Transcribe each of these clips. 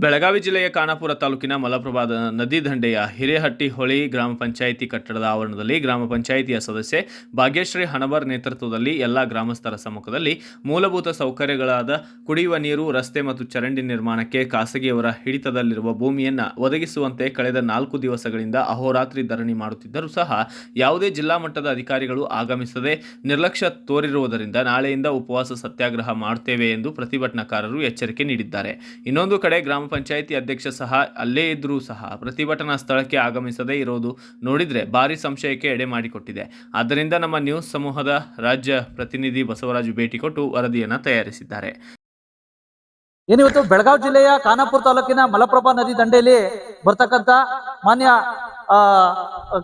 ಬೆಳಗಾವಿ ಜಿಲ್ಲೆಯ ಖಾನಾಪುರ ತಾಲೂಕಿನ ಮಲಪ್ರಭಾ ನದಿ ದಂಡೆಯ ಹಿರೇಹಟ್ಟಿ ಹೊಳಿ ಗ್ರಾಮ ಪಂಚಾಯಿತಿ ಕಟ್ಟಡದ ಆವರಣದಲ್ಲಿ ಗ್ರಾಮ ಪಂಚಾಯಿತಿಯ ಸದಸ್ಯೆ ಭಾಗ್ಯಶ್ರೀ ಹಣಬರ್ ನೇತೃತ್ವದಲ್ಲಿ ಎಲ್ಲ ಗ್ರಾಮಸ್ಥರ ಸಮ್ಮುಖದಲ್ಲಿ ಮೂಲಭೂತ ಸೌಕರ್ಯಗಳಾದ ಕುಡಿಯುವ ನೀರು, ರಸ್ತೆ ಮತ್ತು ಚರಂಡಿ ನಿರ್ಮಾಣಕ್ಕೆ ಖಾಸಗಿಯವರ ಹಿಡಿತದಲ್ಲಿರುವ ಭೂಮಿಯನ್ನು ಒದಗಿಸುವಂತೆ ಕಳೆದ 4 ದಿವಸಗಳಿಂದ ಅಹೋರಾತ್ರಿ ಧರಣಿ ಮಾಡುತ್ತಿದ್ದರೂ ಸಹ ಯಾವುದೇ ಜಿಲ್ಲಾ ಮಟ್ಟದ ಅಧಿಕಾರಿಗಳು ಆಗಮಿಸದೆ ನಿರ್ಲಕ್ಷ್ಯ ತೋರಿರುವುದರಿಂದ ನಾಳೆಯಿಂದ ಉಪವಾಸ ಸತ್ಯಾಗ್ರಹ ಮಾಡುತ್ತೇವೆ ಎಂದು ಪ್ರತಿಭಟನಾಕಾರರು ಎಚ್ಚರಿಕೆ ನೀಡಿದ್ದಾರೆ. ಇನ್ನೊಂದು ಕಡೆ ಗ್ರಾಮ ಪಂಚಾಯಿತಿ ಅಧ್ಯಕ್ಷ ಸಹ ಅಲ್ಲೇ ಇದ್ರೂ ಸಹ ಪ್ರತಿಭಟನಾ ಸ್ಥಳಕ್ಕೆ ಆಗಮಿಸದೇ ಇರೋದು ನೋಡಿದ್ರೆ ಭಾರಿ ಸಂಶಯಕ್ಕೆ ಎಡೆ ಮಾಡಿಕೊಟ್ಟಿದೆ. ಆದ್ದರಿಂದ ನಮ್ಮ ನ್ಯೂಸ್ ಸಮೂಹದ ರಾಜ್ಯ ಪ್ರತಿನಿಧಿ ಬಸವರಾಜು ಭೇಟಿ ಕೊಟ್ಟು ವರದಿಯನ್ನು ತಯಾರಿಸಿದ್ದಾರೆ. ಏನಿವತ್ತು ಬೆಳಗಾವಿ ಜಿಲ್ಲೆಯ ಖಾನಾಪುರ ತಾಲೂಕಿನ ಮಲಪ್ರಭಾ ನದಿ ದಂಡೆಯಲ್ಲಿ ಬರ್ತಕ್ಕಂಥ ಮಾನ್ಯ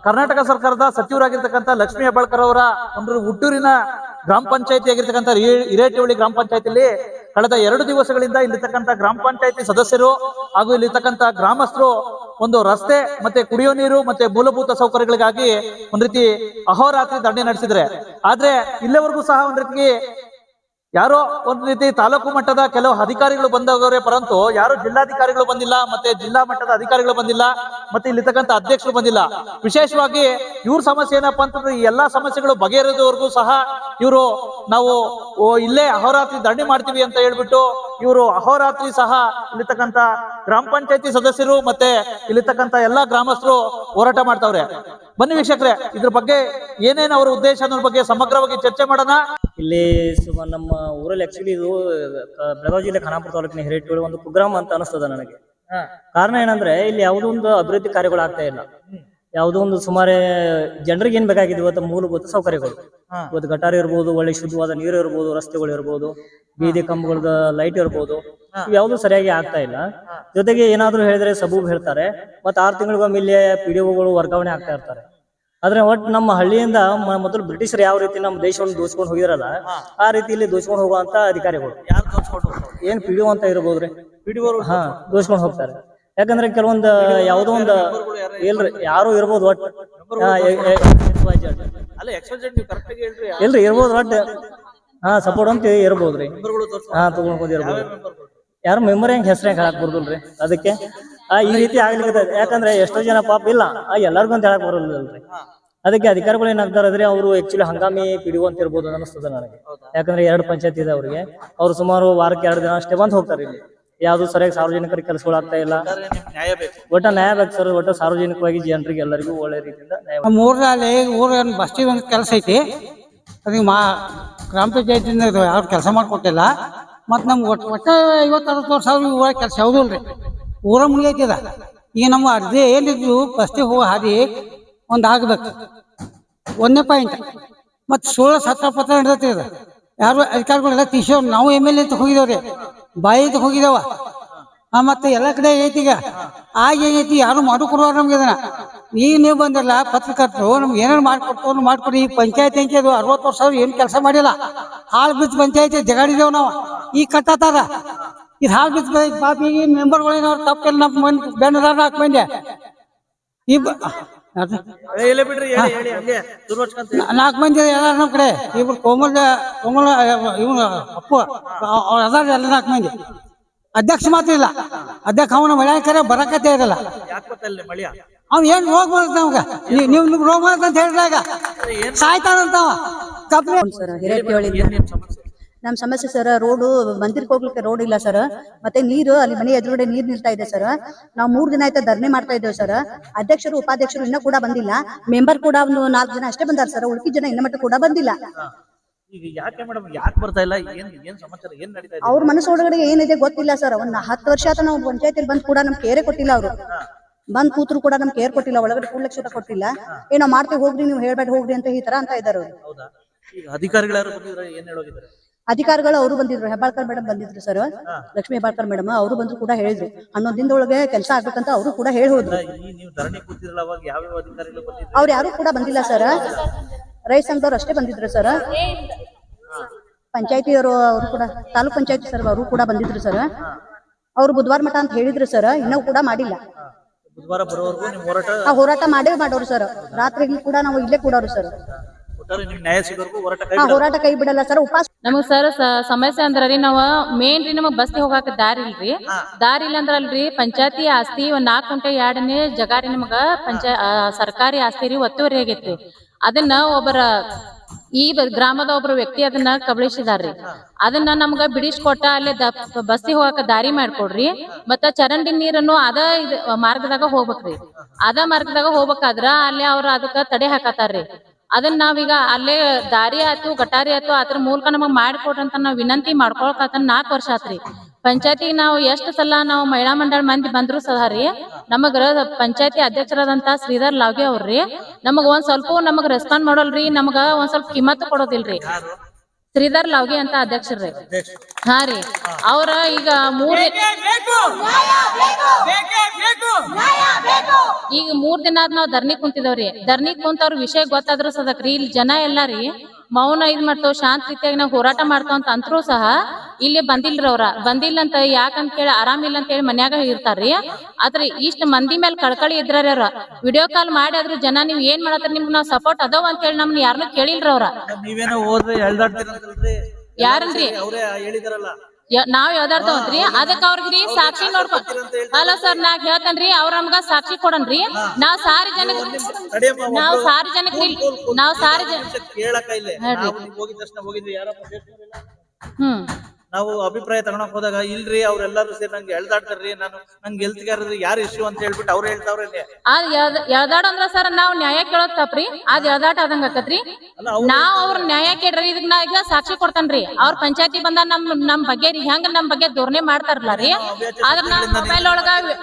ಕರ್ನಾಟಕ ಸರ್ಕಾರದ ಸಚಿವರಾಗಿರ್ತಕ್ಕಂಥ ಲಕ್ಷ್ಮೀ ಹೆಬ್ಬಾಳ್ಕರ್ ಅವರ ಒಂದು ಹುಟ್ಟೂರಿನ ಗ್ರಾಮ ಪಂಚಾಯತಿ ಆಗಿರ್ತಕ್ಕಂಥ ಹಿರೇಹಟ್ಟಿ ಗ್ರಾಮ ಪಂಚಾಯತಿಯಲ್ಲಿ ಕಳೆದ 2 ದಿವಸಗಳಿಂದ ಇಲ್ಲಿರ್ತಕ್ಕಂಥ ಗ್ರಾಮ ಪಂಚಾಯತಿ ಸದಸ್ಯರು ಹಾಗೂ ಇಲ್ಲಿರ್ತಕ್ಕಂಥ ಗ್ರಾಮಸ್ಥರು ಒಂದು ರಸ್ತೆ ಮತ್ತೆ ಕುಡಿಯೋ ನೀರು ಮತ್ತೆ ಮೂಲಭೂತ ಸೌಕರ್ಯಗಳಿಗಾಗಿ ಒಂದ್ ರೀತಿ ಅಹೋರಾತ್ರಿ ಧರಣಿ ನಡೆಸಿದ್ರೆ, ಆದ್ರೆ ಇಲ್ಲಿವರೆಗೂ ಸಹ ಒಂದ್ ರೀತಿ ಯಾರೋ ಒಂದ್ ರೀತಿ ತಾಲೂಕು ಮಟ್ಟದ ಕೆಲವು ಅಧಿಕಾರಿಗಳು ಬಂದವರೇ ಪರಂತು ಯಾರು ಜಿಲ್ಲಾಧಿಕಾರಿಗಳು ಬಂದಿಲ್ಲ, ಮತ್ತೆ ಜಿಲ್ಲಾ ಮಟ್ಟದ ಅಧಿಕಾರಿಗಳು ಬಂದಿಲ್ಲ, ಮತ್ತೆ ಇಲ್ಲಿರ್ತಕ್ಕಂಥ ಅಧ್ಯಕ್ಷರು ಬಂದಿಲ್ಲ. ವಿಶೇಷವಾಗಿ ಇವ್ರ ಸಮಸ್ಯೆ ಏನಪ್ಪಾ ಅಂತಂದ್ರೆ ಈ ಎಲ್ಲಾ ಸಮಸ್ಯೆಗಳು ಬಗೆಹರಿದವರೆಗೂ ಸಹ ಇವರು ನಾವು ಇಲ್ಲೇ ಅಹೋರಾತ್ರಿ ಧರಣಿ ಮಾಡ್ತೀವಿ ಅಂತ ಹೇಳ್ಬಿಟ್ಟು ಇವರು ಅಹೋರಾತ್ರಿ ಸಹ ಇಲ್ಲಿರ್ತಕ್ಕಂಥ ಗ್ರಾಮ ಪಂಚಾಯತಿ ಸದಸ್ಯರು ಮತ್ತೆ ಇಲ್ಲಿರ್ತಕ್ಕಂಥ ಎಲ್ಲಾ ಗ್ರಾಮಸ್ಥರು ಹೋರಾಟ ಮಾಡ್ತಾವ್ರೆ. ಬನ್ನಿ ವೀಕ್ಷಕರೇ, ಇದ್ರ ಬಗ್ಗೆ ಏನೇನು ಅವರ ಉದ್ದೇಶ ಅನ್ನೋದ್ರ ಬಗ್ಗೆ ಸಮಗ್ರವಾಗಿ ಚರ್ಚೆ ಮಾಡೋಣ. ಇಲ್ಲಿ ನಮ್ಮ ಊರಲ್ಲಿ ಆಕ್ಚುಲಿ ಇದು ಬೆಳಗಾವಿ ಜಿಲ್ಲೆ ಖಾನಾಪುರ ತಾಲೂಕಿನ ಹಿರೇಹಟ್ಟಿ ಒಂದು ಕುಗ್ರಾಮ ಅಂತ ಅನಿಸ್ತದ ನನಗೆ. ಕಾರಣ ಏನಂದ್ರೆ ಇಲ್ಲಿ ಯಾವುದೋ ಒಂದು ಅಭಿವೃದ್ಧಿ ಕಾರ್ಯಗಳು ಆಗ್ತಾ ಇಲ್ಲ. ಯಾವುದೋ ಒಂದು ಸುಮಾರು ಜನರಿಗೆ ಏನ್ ಬೇಕಾಗಿದೆ ಇವತ್ತು ಮೂಲಭೂತ ಸೌಕರ್ಯಗಳು, ಇವತ್ತು ಗಟಾರ ಇರ್ಬೋದು, ಒಳ್ಳೆ ಶುದ್ಧವಾದ ನೀರು ಇರ್ಬೋದು, ರಸ್ತೆಗಳು ಇರ್ಬೋದು, ಬೀದಿ ಕಂಬಗಳದ ಲೈಟ್ ಇರ್ಬೋದು, ಯಾವ್ದು ಸರಿಯಾಗಿ ಆಗ್ತಾ ಇಲ್ಲ. ಜೊತೆಗೆ ಏನಾದ್ರು ಹೇಳಿದ್ರೆ ಸಬೂಬ್ ಹೇಳ್ತಾರೆ, ಮತ್ತೆ 6 ತಿಂಗಳಿಗೊಮ್ಮೆ ಇಲ್ಲಿ PDOಗಳು ವರ್ಗಾವಣೆ ಆಗ್ತಾ ಇರ್ತಾರೆ. ಆದ್ರೆ ಒಟ್ಟು ನಮ್ಮ ಹಳ್ಳಿಯಿಂದ ಮೊದಲು ಬ್ರಿಟಿಷರು ಯಾವ ರೀತಿ ನಮ್ಮ ದೇಶವನ್ನು ದೋಚ್ಕೊಂಡು ಹೋಗಿರಲ್ಲ ಆ ರೀತಿ ಇಲ್ಲಿ ದೋಚ್ಕೊಂಡು ಹೋಗುವಂತ ಅಧಿಕಾರಿಗಳು ಏನ್ PDO ಅಂತ ಇರ್ಬೋದ್ರಿ, ದೋಚ್ಕೊಂಡು ಹೋಗ್ತಾರೆ. ಯಾಕಂದ್ರೆ ಕೆಲವೊಂದು ಯಾವ್ದೋ ಒಂದು ಇಲ್ರಿ ಯಾರು ಇರ್ಬೋದು, ಒಟ್ಟು ಇಲ್ರಿ ಇರ್ಬೋದು, ಒಟ್ಟು ಸಪೋರ್ಟ್ ಅಂತ ಇರ್ಬೋದ್ರಿ. ತಗೊಂಡ್ ಇರ್ಬೋದು. ಯಾರು ಮೆಂಬರ್ ಹೆಂಗ್ ಹೆಸರು ಹೆಂಗ್ ಹೇಳಕ್ ಬರುದಿಲ್ರಿ. ಅದಕ್ಕೆ ಈ ರೀತಿ ಆಗ್ಲಿಕ್ಕೆ ಯಾಕಂದ್ರೆ ಎಷ್ಟೋ ಜನ ಪಾಪ ಇಲ್ಲ ಎಲ್ಲರಿಗೂ ಅಂತ ಹೇಳಕ್ ಬರೋದಿಲ್ರಿ. ಅದಕ್ಕೆ ಅಧಿಕಾರಿಗಳು ಏನಾಗ್ತಾರಂದ್ರೆ ಅವರು ಆಕ್ಚುಲಿ ಹಂಗಾಮಿ PDO ಅಂತ ಇರ್ಬೋದು ಅನಿಸ್ತದ ನನಗೆ. ಯಾಕಂದ್ರೆ 2 ಪಂಚಾಯತ್ ಇದೆ ಅವ್ರಿಗೆ, ಅವ್ರು ಸುಮಾರು ವಾರಕ್ಕೆ 2 ದಿನ ಅಷ್ಟೇ ಬಂದ್ ಹೋಗ್ತಾರೆ. ಇಲ್ಲಿ ಯಾವ್ದು ಸರಿಯಾಗಿ ಸಾರ್ವಜನಿಕರಿಗೆ ಕೆಲಸಗಳು ಆಗ್ತಾ ಇಲ್ಲ. ಒಟ್ಟ ನ್ಯಾಯ ಬೇಕು ಸರ್, ಒಟ್ಟ ಸಾರ್ವಜನಿಕವಾಗಿ ಜನರಿಗೆ ಎಲ್ಲರಿಗೂ ಒಳ್ಳೆ ರೀತಿಯಿಂದ ಊರಲ್ಲಿ ಬಸ್ತಿ ಒಂದು ಕೆಲಸ ಐತಿ, ಅದಕ್ಕೆ ಗ್ರಾಮ ಪಂಚಾಯತಿಂದ ಯಾರು ಕೆಲಸ ಮಾಡ್ಕೊಟ್ಟಿಲ್ಲ. ಮತ್ತು ನಮ್ಗೆ ಒಟ್ಟ 50-60 ಸಾವಿರ ಊರಾಗ ಕೆಲಸ ಯಾವುದಿಲ್ರಿ, ಊರ ಮುಗಿಯೈತಿದ. ಈಗ ನಮ್ಮ ಅರ್ಧಿ ಏನಿದ್ರು ಬಸ್ತಿ ಹೋಗೋ ಹಾದಿ ಒಂದು ಆಗ್ಬೇಕು, 1ನೇ ಪಾಯಿಂಟ್. ಮತ್ತು 16-17 ಪತ್ರ ಹಿಡ್ದೈತಿ ಇದು. ಯಾರು ಅಧಿಕಾರಿಗಳೆಲ್ಲ ತೀಸೋರು, ನಾವು MLA ಅಂತ ಹೋಗಿದ್ದೇವ್ರಿ, ಬಾಯಿ ಅಂತ ಹೋಗಿದ್ದೇವ. ಮತ್ತು ಎಲ್ಲ ಕಡೆ ಐತಿ. ಈಗ ಏನೈತಿ ಯಾರು ಮಾಡಿಕೊಡುವಾರ ನಮ್ಗೆ ಇದನ್ನ. ಈಗ ನೀವು ಬಂದಿರಲ್ಲ ಪತ್ರಕರ್ತರು, ನಮ್ಗೆ ಏನಾರು ಮಾಡ್ಕೊಡಿ. ಈ ಪಂಚಾಯತ್ ಹೆಂಗೆ ಅದು 60 ವರ್ಷ ಏನು ಕೆಲಸ ಮಾಡಿಲ್ಲ, ಹಾಳು ಬಿದ್ದು ಪಂಚಾಯತಿ ಜಗಾಡಿದೇವು ನಾವು. ಈಗ ಕಟ್ಟಾತಾರ ಇದು ಹಾಳು ಬಿದ್ದು ಪಾಪ. ಈಗ ಮೆಂಬರ್ಗಳೇನವ್ರು ತಪ್ಪೆಲ್ಲ ನಮ್ಮ ಮಂದಿ ಬೆನ್ನದಾರ 4 ಮಂದಿ ಈ 4 ಮಂದಿ ಎಲ್ಲ ನಮ್ಮ ಕಡೆ. ಇವ್ರು ಕೋಮಲ ಇವನು ಅಪ್ಪು ಅದಾರ ಎಲ್ಲ 4 ಮಂದಿ. ಅಧ್ಯಕ್ಷ ಮಾತ್ರ ಇಲ್ಲ, ಅಧ್ಯಕ್ಷ ಅವನ ಮಳೆ ಬರಕತ್ತೇ ಇರಲ್ಲ. ಅವ್ನು ಏನ್ ರೋಗ ಬರುತ್ತೆ ನಮ್ಗ, ನೀವು ರೋಗ ಬರುತ್ತೆ ಅಂತ ಹೇಳಿದಾಗ ಸಾಯ್ತಾರಂತಾವ. ನಮ್ ಸಮಸ್ಯೆ ಸರ್, ರೋಡು ಮಂದಿರಕ್ಕೆ ಹೋಗ್ಲಿಕ್ಕೆ ರೋಡ್ ಇಲ್ಲ ಸರ್. ಮತ್ತೆ ನೀರು ಅಲ್ಲಿ ಮನೆ ಎದುರುಗಡೆ ನೀರ್ ನಿಲ್ತಾ ಇದೆ ಸರ್. ನಾವು 3 ದಿನ ಆಯ್ತಾ ಧರಣಿ ಮಾಡ್ತಾ ಇದ್ದೇವೆ ಸರ್. ಅಧ್ಯಕ್ಷರು ಉಪಾಧ್ಯಕ್ಷರು ಇನ್ನೂ ಕೂಡ ಬಂದಿಲ್ಲ. ಮೆಂಬರ್ ಕೂಡ ಒಂದು 4 ಜನ ಅಷ್ಟೇ ಬಂದಾರ ಸರ್. ಉಳ್ಕಿ ಜನ ಇನ್ನ ಮಟ್ಟ ಕೂಡ ಬಂದಿಲ್ಲ. ಅವ್ರ ಮನಸ್ಸೊಳಗಡೆ ಏನಿದೆ ಗೊತ್ತಿಲ್ಲ ಸರ್. ಒಂದ್ 10 ವರ್ಷ ಆತ ನಾವು ಪಂಚಾಯತಿಲಿ ಬಂದ್ ಕೂಡ ನಮ್ ಕೇರೆ ಕೊಟ್ಟಿಲ್ಲ. ಅವರು ಬಂದ್ ಕೂತ್ರು ಕೂಡ ನಮ್ ಕೇರ್ ಕೊಟ್ಟಿಲ್ಲ, ಒಳಗಡೆ ಕೂಡ್ಲಕ್ಷ ಕೊಟ್ಟಿಲ್ಲ. ಏನೋ ಮಾಡ್ತೀವಿ ಹೋಗ್ರಿ, ನೀವು ಹೇಳ್ಬೇಡ ಹೋಗ್ರಿ ಅಂತ ಈ ತರ ಅಂತ ಇದಾರೆ ಅವರು. ಅಧಿಕಾರಿಗಳು ಅವರು ಬಂದಿದ್ರು, ಹೆಬ್ಬಾಳ್ಕರ್ ಮೇಡಮ್ ಬಂದಿದ್ರು ಸರ್, ಲಕ್ಷ್ಮೀ ಹೆಬ್ಬಾಳ್ಕರ್ ಮೇಡಮ್ ಅವರು ಬಂದ್ರು ಕೂಡ ಹೇಳಿದ್ರು 11 ದಿನದೊಳಗೆ ಕೆಲಸ ಆಗ್ಬೇಕಂತ ಅವರು ಕೂಡ ಹೇಳಿ ಹೋದ್ರು. ಅವ್ರು ಯಾರು ಕೂಡ ಬಂದಿಲ್ಲ ಸರ್. ರೈತ ಸಂಘದವ್ರು ಅಷ್ಟೇ ಬಂದಿದ್ರು ಸರ್. ಪಂಚಾಯತಿಯವರು ಅವರು ಕೂಡ, ತಾಲೂಕ್ ಪಂಚಾಯತಿ ಸರ್ ಅವರು ಕೂಡ ಬಂದಿದ್ರು ಸರ್. ಅವ್ರು ಬುಧವಾರ ಮಠ ಅಂತ ಹೇಳಿದ್ರು ಸರ್, ಇನ್ನೂ ಕೂಡ ಮಾಡಿಲ್ಲ. ಹೋರಾಟ ಮಾಡೋರು ಸರ್. ರಾತ್ರಿ ಕೂಡ ನಾವು ಇಲ್ಲೇ ಕೂಡೋರು ಸರ್. ಹೋರಾಟ ಕೈ ಬಿಡಲ್ಲ ಸರ್. ಉಪವಾಸ ನಮಗ್ ಸರ್ ಸಮಸ್ಯೆ ಅಂದ್ರಿ ನಾವ್ ಮೇನ್ ರೀ ನಮಗ್ ಬಸ್ ಹೋಗಾಕ ದಾರಿ ಇಲ್ರಿ. ದಾರಿ ಇಲ್ಲ ಅಂದ್ರಲ್ರಿ ಪಂಚಾಯತಿ ಆಸ್ತಿ ಒಂದ್ 4 ಗುಂಟೆ 2 ಜಗಾರಿ ನಮಗ ಸರ್ಕಾರಿ ಆಸ್ತಿ ರೀ ಒತ್ತುವರಿ ಆಗೈತ್ರಿ. ಅದನ್ನ ಈ ಗ್ರಾಮದ ಒಬ್ರು ವ್ಯಕ್ತಿ ಅದನ್ನ ಕಬಳಿಸಿದಾರ್ರಿ. ಅದನ್ನ ನಮ್ಗ ಬಿಡಿಸ್ಕೊಟ್ಟ ಅಲ್ಲೇ ಬಸ್ಸಿಗೆ ಹೋಗಾಕ ದಾರಿ ಮಾಡ್ಕೊಡ್ರಿ. ಮತ್ತ ಚರಂಡಿ ನೀರನ್ನು ಮಾರ್ಗದಾಗ ಹೋಗ್ಬೇಕ್ರಿ. ಮಾರ್ಗದಾಗ ಹೋಗ್ಬೇಕಾದ್ರ ಅಲ್ಲೇ ಅವ್ರ ಅದಕ್ಕ ತಡೆ ಹಾಕತಾರ್ರಿ. ಅದನ್ನ ನಾವೀಗ ಅಲ್ಲೇ ದಾರಿ ಆಯ್ತು ಗಟಾರಿ ಆಯ್ತು ಅದ್ರ ಮೂಲಕ ನಮಗ್ ಮಾಡಿಕೊಡ್ರಿ ಅಂತ ನಾವ್ ವಿನಂತಿ ಮಾಡ್ಕೊಳಕತ್ತ 4 ವರ್ಷ ಆತ್ರಿ. ಪಂಚಾಯತಿಗೆ ನಾವು ಎಷ್ಟು ಸಲ ನಾವು ಮಹಿಳಾ ಮಂಡಳ ಮಂದಿ ಬಂದ್ರು ಸಹ ರೀ ನಮಗ ಪಂಚಾಯತಿ ಅಧ್ಯಕ್ಷರಾದಂತ ಶ್ರೀಧರ್ ಲಾವ್ಗೆ ಅವ್ರಿ ನಮಗ ಒಂದ್ ಸ್ವಲ್ಪ ನಮಗ್ ರೆಸ್ಪಾನ್ಸ್ ಮಾಡೋಲ್ರಿ. ನಮಗ ಒಂದ್ ಸ್ವಲ್ಪ ಕಿಮ್ಮತ್ ಕೊಡೋದಿಲ್ರಿ. ಶ್ರೀಧರ್ ಲಾವ್ಗೆ ಅಂತ ಅಧ್ಯಕ್ಷರ್ರಿ. ಹಾ ರೀ ಅವ್ರ ಈಗ 3 ದಿನ ಆದ್ ನಾವ್ ಧರಣಿ ಕುಂತಿದವ್ರಿ. ಧರಣಿ ಕುಂತ ಅವ್ರ ವಿಷಯ ಗೊತ್ತಾದ್ರು ಸದಕ್ರಿ ಇಲ್ಲಿ ಜನ ಎಲ್ಲಾರಿ ಮೌನ ಮಾಡ್ತಾವ್ ಶಾಂತ ರೀತಿಯಾಗಿ ನಾವ್ ಹೋರಾಟ ಮಾಡ್ತಾವ ಅಂತ ಅಂತ್ರು ಸಹ ಇಲ್ಲಿ ಬಂದಿಲ್ರಿ. ಅವ್ರ ಬಂದಿಲ್ಲ ಅಂತ ಯಾಕಂತ ಕೇಳಿ ಆರಾಮಿಲ್ಲ ಅಂತ ಹೇಳಿ ಮನ್ಯಾಗ ಇರ್ತಾರ್ರಿ. ಆದ್ರೆ ಇಷ್ಟ ಮಂದಿ ಮೇಲೆ ಕಳ್ಕಳಿ ಇದ್ರಾರ ಅವ್ರ ವಿಡಿಯೋ ಕಾಲ್ ಮಾಡಿ ಆದ್ರೂ ಜನ ನೀವ್ ಏನ್ ಮಾಡತ್ತೀರಿ ನಿಮ್ಗೆ ನಾವ್ ಸಪೋರ್ಟ್ ಅದಾವ ಅಂತ ಹೇಳಿ ನಮ್ನ ಯಾರನ್ನೂ ಕೇಳಿಲ್ರಿ. ಅವ್ರ ನೀವೇನೋ ಹೋದ್ರೆ ಎಳ್ದಾಡ್ತೀರಂತಲ್ರಿ ಯಾರನ್ರಿ ಅವ್ರೇ ಹೇಳಿದಾರಲ್ಲ ನಾವ್ ಯಾವ್ದಾರ್ತವತ್ರಿ ಅದಕ್ಕ ಅವ್ರಿಗ್ರಿ ಸಾಕ್ಷಿ ನೋಡ್ಕೊಂಡ್ ಅಲ್ಲ ಸರ್ ನಾ ಹೇಳ್ತೇನ್ರಿ ಅವ್ರ ನಮ್ಗ ಸಾಕ್ಷಿ ಕೊಡನ್ರಿ. ನಾವ್ ಸಾರಿ ಜನಕ್ ಕೇಳಕ ಇಲ್ಲ ಹೋಗಿದ ತಕ್ಷಣ ಹೋಗಿದ್ವಿ ಯಾರಪ್ಪ ಹ್ಮ್ ನಾವು ಅಭಿಪ್ರಾಯ ತಗೊಳಕ್ ಹೋದಾಗ ಇಲ್ರಿ ಅವ್ರೆಲ್ಲಾರು ಸೇರಿ ನಂಗೆ ಎಳ್ದಾಡ್ತಾರ್ರಿ ನಂಗೆ ಎಲ್ತ್ಗಾರ್ರಿ ಯಾರು ಇಶ್ಯೂ ಅಂತ ಹೇಳ್ಬಿಟ್ಟು ಅವ್ರು ಹೇಳ್ತಾವ್ರಿ. ಎಳ್ದಾಡ ಅಂದ್ರ ಸರ್ ನಾವ್ ನ್ಯಾಯ ಕೇಳೋದ್ ತಪ್ಪ್ರಿ. ಅದ್ ಎಳ್ದಾಟ ಆದಂಗ ಆಕತ್ರಿ. ನಾವ್ ಅವ್ರ ನ್ಯಾಯ ಕೇಳ್ರಿ ಇದಕ್ ನಾ ಈಗ ಸಾಕ್ಷಿ ಕೊಡ್ತಾನ್ರಿ. ಅವ್ರ ಪಂಚಾಯತಿ ಬಂದ ನಮ್ ಬಗ್ಗೆ ಹೆಂಗ್ ನಮ್ ಬಗ್ಗೆ ಧೋರಣೆ ಮಾಡ್ತಾರಲ್ಲ ರೀ ಆದ್ರ ನಾ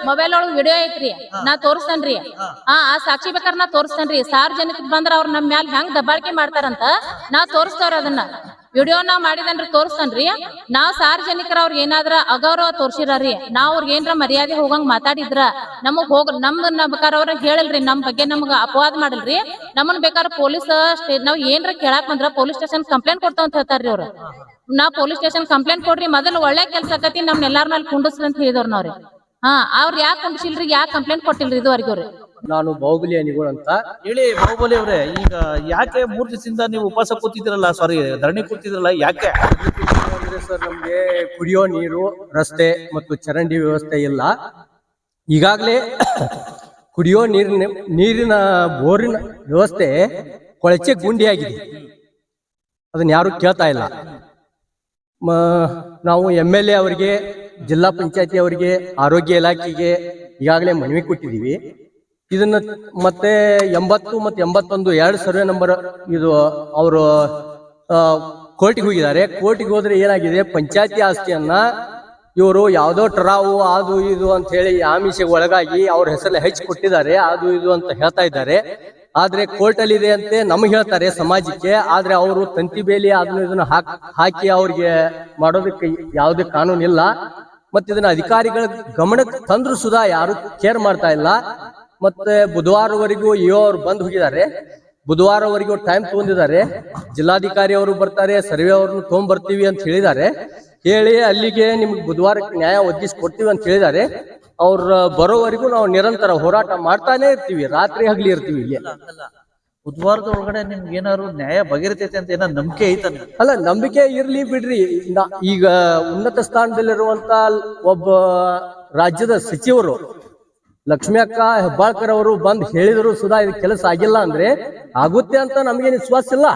ಮೊಬೈಲ್ ಒಳಗ ವಿಡಿಯೋ ಐತ್ರಿ ನಾ ತೋರಿಸ್ತೇನ್ರಿ. ಆ ಸಾಕ್ಷಿ ಬೇಕಾದ್ರ ನಾ ತೋರಿಸ್ತೇನ್ರಿ. ಸಾರ್ವಜನಿಕ ಬಂದ್ರ ಅವ್ರ ನಮ್ ಮ್ಯಾಲ ಹೆಂಗ್ ದಬ್ಬಾಳಿಕೆ ಮಾಡ್ತಾರಂತ ನಾ ತೋರಿಸ್ತೇವ್ರಿ. ಅದನ್ನ ವಿಡಿಯೋ ನಾವ್ ಮಾಡಿದನ್ರಿ ತೋರಿಸ್ತೇನ್ರಿ. ನಾವ್ ಸಾರ್ವಜನಿಕರ ಅವ್ರ ಏನಾದ್ರ ಅಗೌರವ ತೋರ್ಸಿರ್ರಿ ನಾವ್ ಅವ್ರಿಗೆ ಏನ್ರ ಮರ್ಯಾದೆ ಹೋಗಂಗ್ ಮಾತಾಡಿದ್ರ ನಮಗ್ ನಮ್ದನ್ನ ಬೇಕಾದ್ರ ಅವ್ರ ಹೇಳಲ್ರಿ. ನಮ್ ಬಗ್ಗೆ ನಮ್ಗ ಅಪವಾದ ಮಾಡಲ್ರಿ. ನಮ್ಮನ್ ಬೇಕಾದ್ರ ಪೊಲೀಸ್ ನಾವ್ ಏನ್ರ ಕೇಳಾಕ್ ಬಂದ್ರ ಪೊಲೀಸ್ ಸ್ಟೇಷನ್ ಕಂಪ್ಲೇಂಟ್ ಕೊಡ್ತಾವ ಅಂತ ಹೇಳ್ತಾರ್ರಿ ಅವ್ರು. ನಾವ್ ಪೊಲೀಸ್ ಸ್ಟೇಷನ್ ಕಂಪ್ಲೇಂಟ್ ಕೊಡ್ರಿ ಮೊದಲು ಒಳ್ಳೆ ಕೆಲ್ಸ ಆಕತಿ ನಮ್ ಎಲ್ಲಾರ ಮೇಲೆ ಕುಂಡಿಸ್ರಿ ಅಂತ ಹೇಳಿದವ್ರ ನಾವ್ರಿ. ಅವ್ರ ಯಾಕೆ ಕುಂಡಿಸಿಲ್ರಿ ಯಾಕೆ ಕಂಪ್ಲೇಂಟ್ ಕೊಟ್ಟಿಲ್ರಿ ಇದುವರೆಗೂ ಅವ್ರಿ. ನಾನು ಬಾಹುಬಲಿ ಅನಿಗೋಳ್ ಅಂತ ಹೇಳಿ. ಬಾಹುಬಲಿ ಅವ್ರೆ ಈಗ ಯಾಕೆ 3 ದಿವಸದಿಂದ ನೀವು ಉಪವಾಸ ಕೂತಿದ್ರಲ್ಲ ಸಾರಿ ಧರಣಿ ಕೂತಿದ್ರಲ್ಲ ಯಾಕೆ? ಅಂದ್ರೆ ಸರ್ ನಮ್ಗೆ ಕುಡಿಯೋ ನೀರು ರಸ್ತೆ ಮತ್ತು ಚರಂಡಿ ವ್ಯವಸ್ಥೆ ಇಲ್ಲ. ಈಗಾಗಲೇ ಕುಡಿಯೋ ನೀರಿನ ಬೋರಿನ ವ್ಯವಸ್ಥೆ ಕೊಳಚೆ ಗುಂಡಿಯಾಗಿದೆ. ಅದನ್ನ ಯಾರು ಕೇಳ್ತಾ ಇಲ್ಲ. ನಾವು MLA ಅವರಿಗೆ ಜಿಲ್ಲಾ ಪಂಚಾಯತಿ ಅವರಿಗೆ ಆರೋಗ್ಯ ಇಲಾಖೆಗೆ ಈಗಾಗಲೇ ಮನವಿ ಕೊಟ್ಟಿದ್ದೀವಿ. ಇದನ್ನ ಮತ್ತೆ 80 ಮತ್ತು 81 2 ಸರ್ವೆ ನಂಬರ್ ಇದು ಅವರು ಕೋರ್ಟಿಗೆ ಹೋಗಿದ್ದಾರೆ. ಕೋರ್ಟಿಗೆ ಹೋದ್ರೆ ಏನಾಗಿದೆ ಪಂಚಾಯತಿ ಆಸ್ತಿಯನ್ನ ಇವರು ಯಾವ್ದೋ ಟ್ರಾವು ಅದು ಇದು ಅಂತ ಹೇಳಿ ಆಮಿಷೆಗೆ ಒಳಗಾಗಿ ಅವ್ರ ಹೆಸರಲ್ಲಿ ಹೆಚ್ಚು ಕೊಟ್ಟಿದ್ದಾರೆ ಅದು ಇದು ಅಂತ ಹೇಳ್ತಾ ಇದ್ದಾರೆ. ಆದ್ರೆ ಕೋರ್ಟ್ ಅಲ್ಲಿ ಇದೆ ಅಂತೆ ನಮ್ಗೆ ಹೇಳ್ತಾರೆ ಸಮಾಜಕ್ಕೆ. ಆದ್ರೆ ಅವರು ತಂತಿ ಬೇಲಿ ಅದನ್ನ ಇದನ್ನ ಹಾಕಿ ಅವ್ರಿಗೆ ಮಾಡೋದಕ್ಕೆ ಯಾವುದೇ ಕಾನೂನು ಇಲ್ಲ. ಮತ್ತೆ ಇದನ್ನ ಅಧಿಕಾರಿಗಳ ಗಮನಕ್ಕೆ ತಂದ್ರು ಸುಧಾ ಯಾರು ಕೇರ್ ಮಾಡ್ತಾ ಇಲ್ಲ. ಮತ್ತೆ ಬುಧವಾರವರೆಗೂ ಅವ್ರು ಬಂದ್ ಹೋಗಿದ್ದಾರೆ. ಬುಧವಾರವರೆಗೂ ಟೈಮ್ ತಗೊಂಡಿದ್ದಾರೆ. ಜಿಲ್ಲಾಧಿಕಾರಿ ಅವರು ಬರ್ತಾರೆ ಸರ್ವೆ ಅವ್ರನ್ನ ತಗೊಂಡ್ಬರ್ತೀವಿ ಅಂತ ಹೇಳಿದ್ದಾರೆ. ಹೇಳಿ ಅಲ್ಲಿಗೆ ನಿಮ್ಗೆ ಬುಧವಾರಕ್ಕೆ ನ್ಯಾಯ ಒದಗಿಸ್ಕೊಡ್ತೀವಿ ಅಂತ ಹೇಳಿದ್ದಾರೆ. ಅವ್ರ ಬರೋವರೆಗೂ ನಾವು ನಿರಂತರ ಹೋರಾಟ ಮಾಡ್ತಾನೆ ಇರ್ತೀವಿ. ರಾತ್ರಿ ಹಗಲಿ ಇರ್ತೀವಿ ಇಲ್ಲಿ. ಬುಧವಾರದ ಒಳಗಡೆ ನಿಮ್ಗೆ ಏನಾದ್ರು ನ್ಯಾಯ ಬಗೆಹರಿತೈತೆ ಅಂತ ಏನಾದ್ರು ನಂಬಿಕೆ ಐತ? ಅಲ್ಲ ನಂಬಿಕೆ ಇರ್ಲಿ ಬಿಡ್ರಿ. ಈಗ ಉನ್ನತ ಸ್ಥಾನದಲ್ಲಿರುವಂತ ಒಬ್ಬ ರಾಜ್ಯದ ಸಚಿವರು ಲಕ್ಷ್ಮಿ ಅಕ್ಕ ಹೆಬ್ಬಾಳ್ಕರ್ ಅವರು ಬಂದ್ ಹೇಳಿದ್ರು ಸುಧಾ ಇದು ಕೆಲಸ ಆಗಿಲ್ಲ ಅಂದ್ರೆ ಆಗುತ್ತೆ ಅಂತ ನಮ್ಗೇನು ವಿಶ್ವಾಸ ಇಲ್ಲ.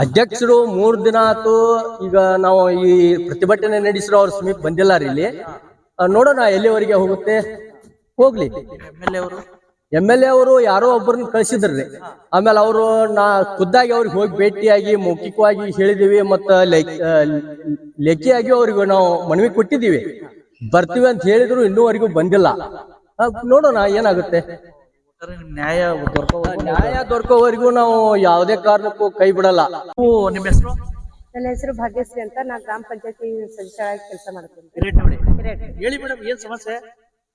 ಅಧ್ಯಕ್ಷರು 3 ದಿನ ಆಯ್ತು ಈಗ ನಾವು ಈ ಪ್ರತಿಭಟನೆ ನಡೆಸಿರೋ ಅವ್ರ ಸಮೀಪ ಬಂದಿಲ್ಲ ರೀ. ಇಲ್ಲಿ ನೋಡೋಣ ಎಲ್ಲಿವರೆಗೆ ಹೋಗುತ್ತೆ ಹೋಗ್ಲಿ. MLA ಅವರು ಯಾರೋ ಒಬ್ಬರನ್ನ ಕಳ್ಸಿದ್ರಿ. ಆಮೇಲೆ ಅವರು ಖುದ್ದಾಗಿ ಅವ್ರಿಗೆ ಹೋಗಿ ಭೇಟಿಯಾಗಿ ಮೌಖಿಕವಾಗಿ ಹೇಳಿದೀವಿ ಮತ್ತ ಲೇಖಿಯಾಗಿ ಅವ್ರಿಗೆ ನಾವು ಮನವಿ ಕೊಟ್ಟಿದ್ದೀವಿ. ಬರ್ತೀವಿ ಅಂತ ಹೇಳಿದ್ರು ಇನ್ನೂವರೆಗೂ ಬಂದಿಲ್ಲ. ನೋಡೋಣ ಏನಾಗುತ್ತೆ. ನ್ಯಾಯ ದೊರಕೋವರೆಗೂ ನಾವು ಯಾವುದೇ ಕಾರಣಕ್ಕೂ ಕೈ ಬಿಡಲ್ಲ. ನಿಮ್ಮ ಹೆಸರು? ನನ್ನ ಹೆಸರು ಭಾಗ್ಯಶ್ರೀ ಅಂತ. ನಾನು ಗ್ರಾಮ ಪಂಚಾಯತಿ ಸದಸ್ಯರಾಗಿ ಕೆಲಸ ಮಾಡ್ತೀನಿ. ಹೇಳಿ ಮೇಡಮ್ ಏನ್ ಸಮಸ್ಯೆ?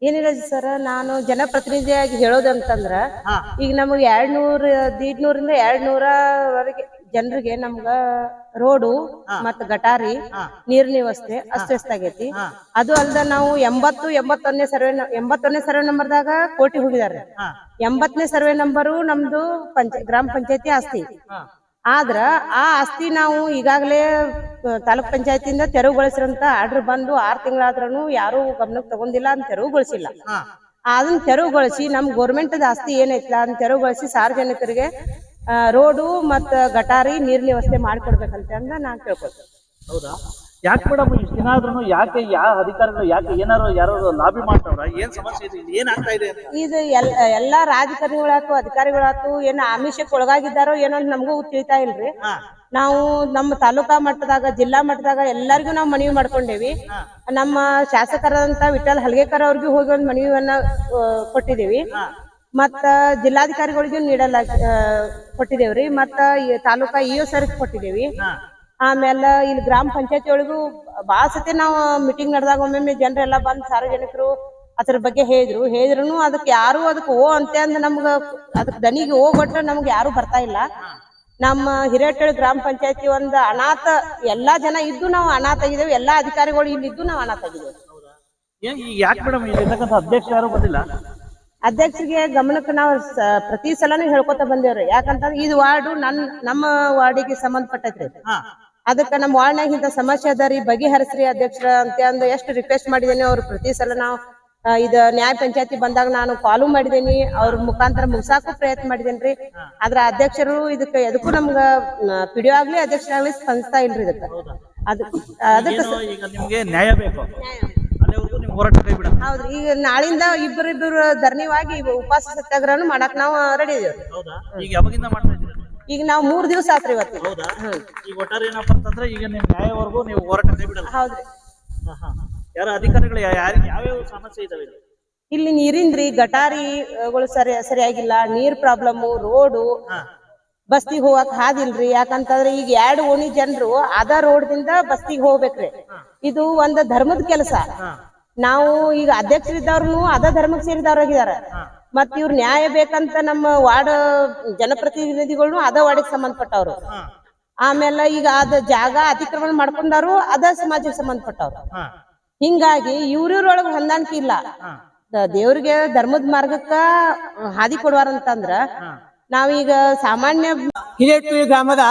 ಏನಿಲ್ಲ ಸರ್, ನಾನು ಜನಪ್ರತಿನಿಧಿಯಾಗಿ ಹೇಳೋದಂತಂದ್ರ ಈಗ ನಮಗೆ 200 150 200ವರೆಗೆ ಜನರಿಗೆ ನಮ್ಗ ರೋಡು ಮತ್ತ ಗಟಾರಿ ನೀರಿನ ವ್ಯವಸ್ಥೆ ಅಸ್ತವ್ಯಸ್ತ ಆಗೈತಿ. ಅದು ಅಲ್ದ ನಾವು 81ನೇ ಸರ್ವೆ ನಂಬರ್ದಾಗ ಕೋರ್ಟಿಗೆ ಹೋಗಿದಾರೆ. 80ನೇ ಸರ್ವೆ ನಂಬರು ನಮ್ದು ಗ್ರಾಮ ಪಂಚಾಯತಿ ಆಸ್ತಿ. ಆದ್ರ ಆ ಆಸ್ತಿ ನಾವು ಈಗಾಗಲೇ ತಾಲೂಕ್ ಪಂಚಾಯತಿಯಿಂದ ತೆರವುಗೊಳಿಸಿರಂತ ಆರ್ಡರ್ ಬಂದು 6 ತಿಂಗಳಾದ್ರೂ ಯಾರು ಗಮನಕ್ಕೆ ತಗೊಂಡಿಲ್ಲ ಅಂತ ತೆರವುಗೊಳಿಸಿಲ್ಲ. ಅದನ್ನ ತೆರವುಗೊಳಿಸಿ ನಮ್ ಗೋರ್ಮೆಂಟ್ ಆಸ್ತಿ ಏನೈತಲ್ಲ ಅದನ್ನ ತೆರವುಗೊಳಿಸಿ ಸಾರ್ವಜನಿಕರಿಗೆ ರೋಡು ಮತ್ತ ಗಟಾರಿ ನೀರಿನ ವ್ಯವಸ್ಥೆ ಮಾಡಿಕೊಡ್ಬೇಕಂತ ನಾನ್ ಕೇಳ್ಕೊಳ್ತೇನೆ. ಹೌದಾ? ಯಾಕೆ ಮೇಡಮ್ ಇಷ್ಟು ದಿನ ಆದ್ರೂ ಯಾಕೆ ಯಾವ ಅಧಿಕಾರಿಗಳು ಯಾಕೆ ಯಾರು ಲಾಬಿ ಮಾಡ್ತಾವ್ರ? ಏನ್ ಸಮಸ್ಯೆ ಇದೆ? ಏನ್ ಆಗ್ತಾ ಇದೆ ಅಂತ? ಇದು ಎಲ್ಲಾ ರಾಜಕಾರಣಿಗಳಾತು ಅಧಿಕಾರಿಗಳಾತು ಏನ್ ಆಮಿಷಕ್ಕೆ ಒಳಗಾಗಿದ್ದಾರೋ ಏನೋ ಅಂತ ನಮಗೂ ತಿಳಿತಾ ಇಲ್ರಿ. ನಾವು ನಮ್ಮ ತಾಲೂಕಾ ಮಟ್ಟದಾಗ ಜಿಲ್ಲಾ ಮಟ್ಟದಾಗ ಎಲ್ಲರಿಗೂ ನಾವು ಮನವಿ ಮಾಡ್ಕೊಂಡೇವಿ. ನಮ್ಮ ಶಾಸಕರಾದಂತ ವಿಠಲ್ ಹಲ್ಗೇಕರ್ ಅವ್ರಿಗೂ ಹೋಗಿ ಒಂದು ಮನವಿಯನ್ನ ಕೊಟ್ಟಿದ್ದೇವಿ. ಮತ್ತ ಜಿಲ್ಲಾಧಿಕಾರಿಗಳಿಗೂ ಕೊಟ್ಟಿದೇವ್ರಿ. ಮತ್ತ ತಾಲೂಕಾ ಇಒ ಸರ್ ಕೊಟ್ಟಿದ್ದೇವಿ. ಆಮೇಲೆ ಇಲ್ಲಿ ಗ್ರಾಮ ಪಂಚಾಯತಿ ಒಳಗೂ ಬಾಳ ಸತಿ ನಾವು ಮೀಟಿಂಗ್ ನಡೆದಾಗ ಒಮ್ಮೊಮ್ಮೆ ಜನರೆಲ್ಲ ಬಂದ್ ಸಾರ್ವಜನಿಕರು ಅದ್ರ ಬಗ್ಗೆ ಹೇಳಿದ್ರು ಅದಕ್ಕೆ ಯಾರು ಅದಕ್ಕೆ ಅಂದ್ ನಮ್ಗ ಅದಕ್ಕೆ ದನಿಗೆ ಹೋಗ್ಬಿಟ್ರೆ ನಮ್ಗೆ ಯಾರು ಬರ್ತಾ ಇಲ್ಲ. ನಮ್ಮ ಹಿರೇಟಳ್ಳಿ ಗ್ರಾಮ ಪಂಚಾಯತಿ ಒಂದು ಅನಾಥ ಎಲ್ಲಾ ಜನ ಇದ್ದು ನಾವು ಅನಾಥ ಆಗಿದ್ದೇವೆ. ಎಲ್ಲಾ ಅಧಿಕಾರಿಗಳು ಇಲ್ಲಿ ಇದ್ದು ನಾವು ಅನಾಥ ಆಗಿದ್ದೇವೆ. ಯಾಕೆ ಮೇಡಮ್ ಇಲ್ಲಿರ್ತಕ್ಕಂಥ ಅಧ್ಯಕ್ಷ ಯಾರು ಬಂದಿಲ್ಲ? ಅಧ್ಯಕ್ಷರಿಗೆ ಗಮನಕ್ಕೆ ನಾವು ಪ್ರತಿ ಸಲನೂ ಹೇಳ್ಕೊತ ಬಂದೇವ್ರಿ. ಯಾಕಂತಂದ್ರೆ ಇದು ವಾರ್ಡು ನಮ್ಮ ವಾರ್ಡಿಗೆ ಸಂಬಂಧಪಟ್ಟೈತ್ರಿ. ಅದಕ್ಕ ನಮ್ಮ ವಾರ್ಡ್ನಾಗ ಇಂತ ಸಮಸ್ಯೆ ಅದಾರಿ ಬಗೆಹರಿಸ್ರಿ ಅಧ್ಯಕ್ಷರ ಅಂತ ಅಂದ್ ಎಷ್ಟು ರಿಕ್ವೆಸ್ಟ್ ಮಾಡಿದೇನಿ. ಅವ್ರು ಪ್ರತಿ ಸಲ ನಾವು ಇದು ನ್ಯಾಯ ಪಂಚಾಯತಿ ಬಂದಾಗ ನಾನು ಕಾಲು ಮಾಡಿದೇನಿ. ಅವ್ರ ಮುಖಾಂತರ ಮುಗ್ಸಾಕು ಪ್ರಯತ್ನ ಮಾಡಿದೇನ್ರಿ. ಆದ್ರ ಅಧ್ಯಕ್ಷರು ಇದಕ್ಕೆ ಎದಕ್ಕೂ ನಮ್ಗ ಪಿಡಿಒ ಆಗ್ಲಿ ಅಧ್ಯಕ್ಷರಾಗ್ಲಿ ಸ್ಪಂದಿಸ್ತಾ ಇಲ್ರಿ ಇದಕ್ಕ. ಅದಕ್ಕೆ ನಿಮ್ಗೆ ನ್ಯಾಯ ಬೇಕು. ಹೋರಾಟ ಕೈ ಬಿಡ. ಹೌದ್ರಿ. ಈಗ ನಾಳಿಂದ ಇಬ್ಬರಿಬ್ಬರು ಧರಣಿವಾಗಿ ಉಪವಾಸ ಸತ್ಯಾಗ್ರಹನು ಮಾಡಕ್ ನಾವು ರೆಡಿ ಇದೀವಿ. ಈಗ ಯಾವಾಗಿಂದ ಮಾಡ್ತಾ ಇದ್ದೀರಾ? ಈಗ ನಾವು 3 ದಿವಸ ಆತ್ರಿ ಇವತ್ತು. ಹೌದಾ? ಈಗ ಒಟ್ಟಾರೆ ಏನಪ್ಪಾ ಅಂತಂದ್ರೆ ಈಗ ನಿಮ್ ನ್ಯಾಯವರೆಗೂ ನೀವು ಹೋರಾಟ ಕೈ ಬಿಡಲ್ಲ? ಹೌದ್ರಿ. ಯಾರ ಅಧಿಕಾರಿಗಳು ಯಾವ್ಯಾವ ಸಮಸ್ಯೆ ಇದಾವೆ ಇಲ್ಲಿ? ನೀರಿಂದ್ರಿ ಗಟಾರಿಗಳು ಸರಿಯಾಗಿಲ್ಲ, ನೀರ್ ಪ್ರಾಬ್ಲಮ್, ರೋಡು ಬಸ್ತಿಗೆ ಹೋಗಕ್ ಹಾದಿಲ್ರಿ. ಯಾಕಂತಂದ್ರೆ ಈಗ 2 ಓಣಿ ಜನರು ಅದ ರೋಡ್ ದಿಂದ ಬಸ್ತಿಗೆ ಹೋಗ್ಬೇಕ್ರಿ. ಇದು ಒಂದ್ ಧರ್ಮದ ಕೆಲಸ. ನಾವು ಈಗ ಅಧ್ಯಕ್ಷರಿದ್ದವ್ರು ಅದ ಧರ್ಮಕ್ಕೆ ಸೇರಿದವ್ರಾಗಿದಾರ. ಮತ್ ಇವ್ರ ನ್ಯಾಯ ಬೇಕಂತ ನಮ್ಮ ವಾರ್ಡ್ ಜನಪ್ರತಿನಿಧಿಗಳು ಅದ ವಾರ್ಡಿಗೆ ಸಂಬಂಧಪಟ್ಟವ್ರು. ಆಮೇಲೆ ಈಗ ಅದ ಜಾಗ ಅತಿಕ್ರಮಣ ಮಾಡ್ಕೊಂಡಾರು ಅದ ಸಮಾಜಕ್ಕೆ ಸಂಬಂಧಪಟ್ಟವ್ರು. ಹಿಂಗಾಗಿ ಇವ್ರೊಳಗ ಹೊಂದಾಣಿಕೆ ಇಲ್ಲ. ದೇವ್ರಿಗೆ ಧರ್ಮದ ಮಾರ್ಗಕ್ಕ ಹಾದಿ ಕೊಡುವಾರಂತಂದ್ರ ನಾವೀಗ ಸಾಮಾನ್ಯ ಹಿರೇಟಳ್ಳಿ ಗ್ರಾಮದ